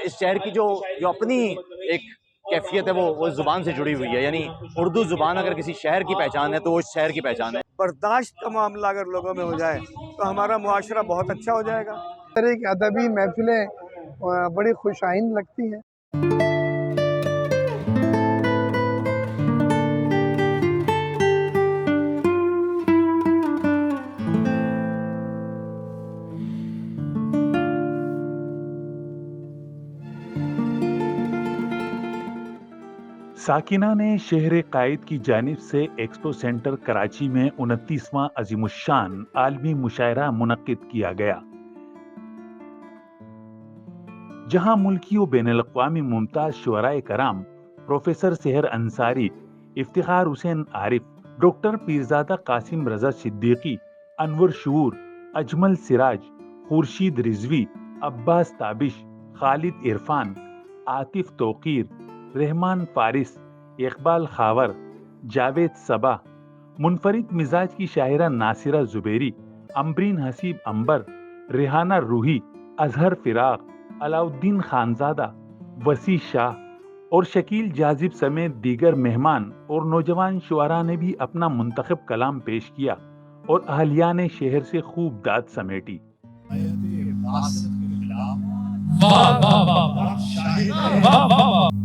اس شہر کی جو اپنی ایک کیفیت ہے وہ زبان سے جڑی ہوئی ہے. یعنی اردو زبان اگر کسی شہر کی پہچان ہے تو وہ اس شہر کی پہچان ہے. برداشت کا معاملہ اگر لوگوں میں ہو جائے تو ہمارا معاشرہ بہت اچھا ہو جائے گا. طرح کی ادبی محفلیں بڑی خوش آئند لگتی ہیں. ساکنہ نے شہر قائد کی جانب سے ایکسپو سینٹر کراچی میں 29واں عظیم الشان عالمی مشاعرہ منعقد کیا گیا، جہاں ملکی و بین الاقوامی ممتاز شعراء کرام پروفیسر سحر انصاری، افتخار حسین عارف، ڈاکٹر پیرزادہ قاسم رضا صدیقی، انور شعور، اجمل سراج، خورشید رضوی، عباس تابش، خالد عرفان، عاطف توقیر، رحمان فارس، اقبال خاور، جاوید صبا، منفرد مزاج کی شاعرہ ناصرہ زبیری، امبرین حسیب امبر، ریحانہ روحی، اظہر فراق، علاؤالدین خانزادہ، وسیع شاہ اور شکیل جاذب سمیت دیگر مہمان اور نوجوان شعراء نے بھی اپنا منتخب کلام پیش کیا اور اہلیان شہر سے خوب داد سمیٹی.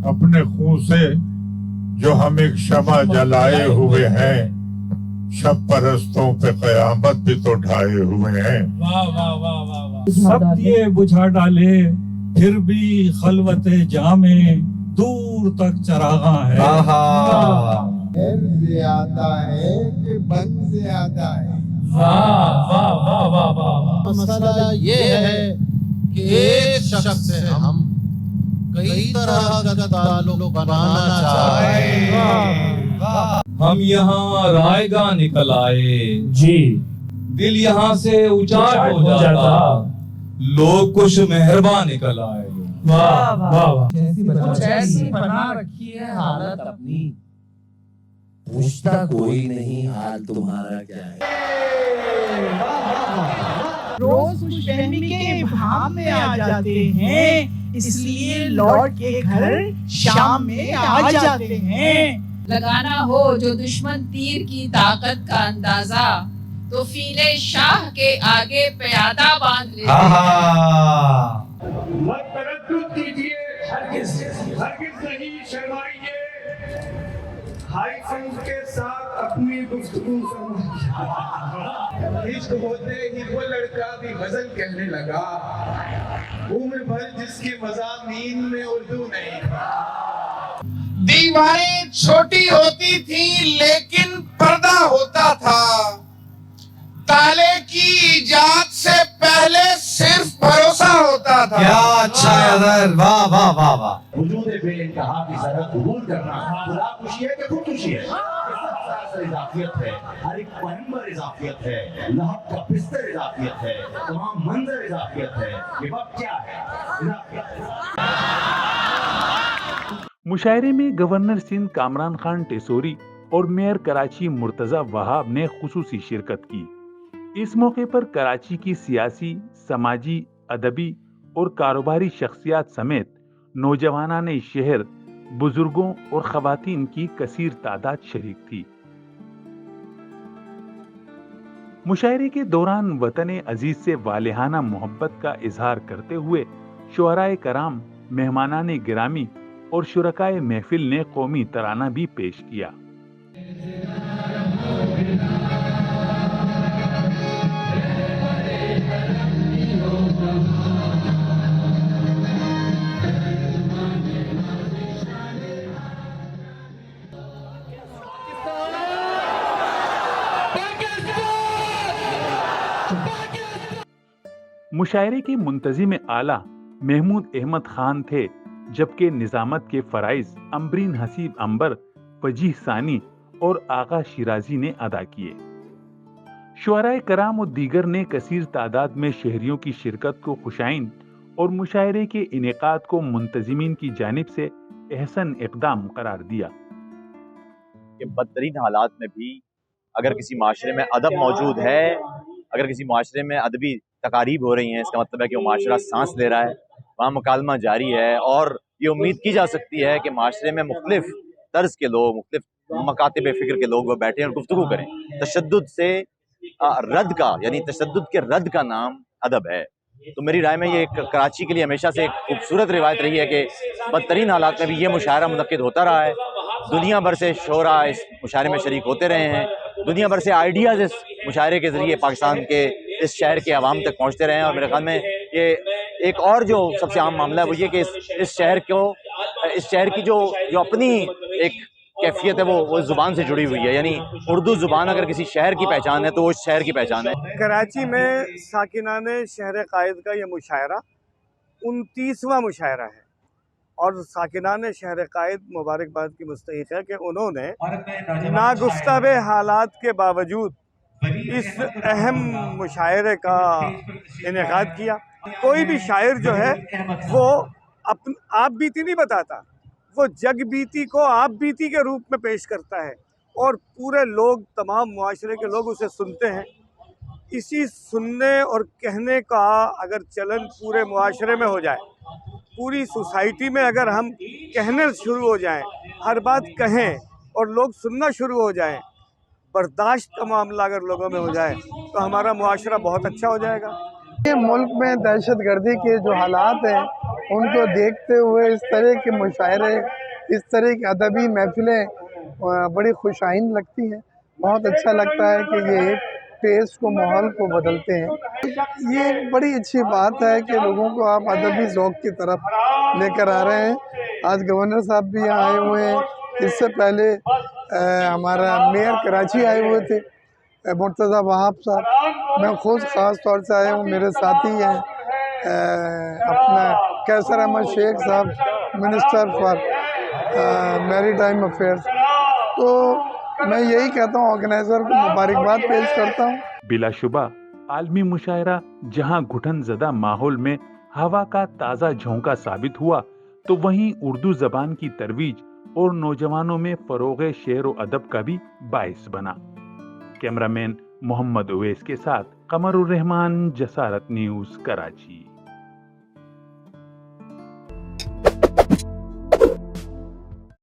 اپنے خون سے جو ہم ایک شمع جلائے ہوئے ہیں، شب پرستوں پہ قیامت بھی تو ڈھائے ہوئے ہیں. سب دیے بجھا ڈالے پھر بھی خلوت جامے دور تک چراغاں ہے. زیادہ ہے کہ بن زیادہ ہے. مسئلہ یہ ہے کہ ایک شخص سے ہم کئی طرح کا تعلق بنانا چاہتے ہیں. ہم یہاں رائے گاہ نکل آئے جی، دل یہاں سے اچاٹ ہو جاتا، لوگ کچھ مہربان نکل آئے. واہ واہ واہ، کچھ ایسی بنا رکھی ہے حالت اپنی، پوچھتا کوئی نہیں حال تمہارا کیا ہے. روز خوش فہمی کے ابہام میں آ جاتے ہیں، اس لیے لوٹ کے گھر شام میں آ جاتے ہیں. لگانا ہو جو دشمن تیر کی طاقت کا اندازہ، تو فیل شاہ کے آگے پیادہ باندھ لیتے ہیں. مت تردد کیجیے، ہرگز نہیں شرمائیے، ہائی فنڈ کے ساتھ اپنی گفتگو عشق ہوتے ہی وہ لڑکا بھی غزل کہنے لگا، عمر بھر جس کی مضامین میں اردو نہیں تھا. دیواریں چھوٹی ہوتی تھی لیکن پردہ ہوتا تھا، تالے کی ایجاد سے پہلے صرف بھروسہ ہوتا تھا. کیا اچھا ہے ادھر، واہ واہ واہ واہ. وجود بے انتہا کی ذرا قبول کرنا خدا خوشی ہے کہ خود خوشی ہے. اضافیت ہے، ہر ایک پیمبر اضافیت ہے، لحب کا بستر اضافیت ہے، تمام منظر اضافیت ہے. یہ وقت کیا ہے؟ اضافیت. مشاعرے میں گورنر سندھ کامران خان ٹیسوری اور میئر کراچی مرتضی وہاب نے خصوصی شرکت کی. اس موقع پر کراچی کی سیاسی، سماجی، ادبی اور کاروباری شخصیات سمیت نوجوانان شہر، بزرگوں اور خواتین کی کثیر تعداد شریک تھی. مشاعرے کے دوران وطن عزیز سے والہانہ محبت کا اظہار کرتے ہوئے شعراء کرام، مہمانان گرامی اور شرکائے محفل نے قومی ترانہ بھی پیش کیا. مشاعرے کے منتظم اعلیٰ محمود احمد خان تھے، جبکہ نظامت کے فرائض امبرین حسیب امبر، وجیح ثانی اور آغا شیرازی نے ادا کیے. شعراء کرام و دیگر نے کثیر تعداد میں شہریوں کی شرکت کو خوشائند اور مشاعرے کے انعقاد کو منتظمین کی جانب سے احسن اقدام قرار دیا. کہ بدترین حالات میں بھی اگر کسی معاشرے میں ادب موجود ہے، اگر کسی معاشرے میں ادبی تقاریب ہو رہی ہیں، اس کا مطلب ہے کہ وہ معاشرہ سانس لے رہا ہے، وہاں مکالمہ جاری ہے، اور یہ امید کی جا سکتی ہے کہ معاشرے میں مختلف طرز کے لوگ، مختلف مکاتب فکر کے لوگ وہ بیٹھیں اور گفتگو کریں۔ تشدد سے رد کا، یعنی تشدد کے رد کا نام ادب ہے۔ تو میری رائے میں یہ ایک کراچی کے لیے ہمیشہ سے ایک خوبصورت روایت رہی ہے کہ بدترین حالات میں بھی یہ مشاعرہ منعقد ہوتا رہا ہے۔ دنیا بھر سے شعراء اس مشاعرے میں شریک ہوتے رہے ہیں، دنیا بھر سے آئیڈیاز اس مشاعرے کے ذریعے پاکستان کے اس شہر کے عوام تک پہنچتے رہے ہیں، اور میرے خیال میں یہ ایک اور جو سب سے عام معاملہ ہے وہ یہ کہ اس شہر کی جو اپنی ایک کیفیت ہے وہ زبان سے جڑی ہوئی ہے، یعنی اردو زبان اگر کسی شہر کی پہچان ہے تو وہ اس شہر کی پہچان ہے۔ کراچی میں ساکنان شہر قائد کا یہ مشاعرہ 29واں مشاعرہ ہے، اور ساکنان شہر قائد مبارکباد کی مستحق ہے کہ انہوں نے ناگفتہ حالات کے باوجود اس اہم مشاعرے کا انعقاد کیا۔ کوئی بھی شاعر جو ہے وہ آپ بیتی نہیں بتاتا، وہ جگ بیتی کو آپ بیتی کے روپ میں پیش کرتا ہے، اور پورے لوگ، تمام معاشرے کے لوگ اسے سنتے ہیں۔ اسی سننے اور کہنے کا اگر چلن پورے معاشرے میں ہو جائے، پوری سوسائٹی میں اگر ہم کہنے شروع ہو جائیں، ہر بات کہیں اور لوگ سننا شروع ہو جائیں، برداشت کا معاملہ اگر لوگوں میں ہو جائے تو ہمارا معاشرہ بہت اچھا ہو جائے گا۔ یہ ملک میں دہشت گردی کے جو حالات ہیں ان کو دیکھتے ہوئے اس طرح کے مشاعرے، اس طرح کی ادبی محفلیں بڑی خوش آئند لگتی ہیں۔ بہت اچھا لگتا ہے کہ یہ ایک ٹیسٹ کو، ماحول کو بدلتے ہیں۔ یہ بڑی اچھی بات ہے کہ لوگوں کو آپ ادبی ذوق کی طرف لے کر آ رہے ہیں۔ آج گورنر صاحب بھی یہاں آئے ہوئے ہیں، اس سے پہلے ہمارا میئر کراچی آئے ہوئے تھے، مرتضیٰ وہاب صاحب۔ میں خود خاص طور سے آیا ہوں، میرے ساتھی ہیں اپنا کیسر احمد شیخ صاحب، منسٹر فار میری ٹائم افیئرس۔ تو میں یہی کہتا ہوں، آرگنائزر کو مبارکباد پیش کرتا ہوں۔ بلا شبہ عالمی مشاعرہ جہاں گھٹن زدہ ماحول میں ہوا کا تازہ جھونکا ثابت ہوا، تو وہیں اردو زبان کی ترویج اور نوجوانوں میں فروغ شعر و ادب کا بھی باعث بنا۔ کیمرہ مین محمد اویس کے ساتھ قمر الرحمان، جسارت نیوز، کراچی۔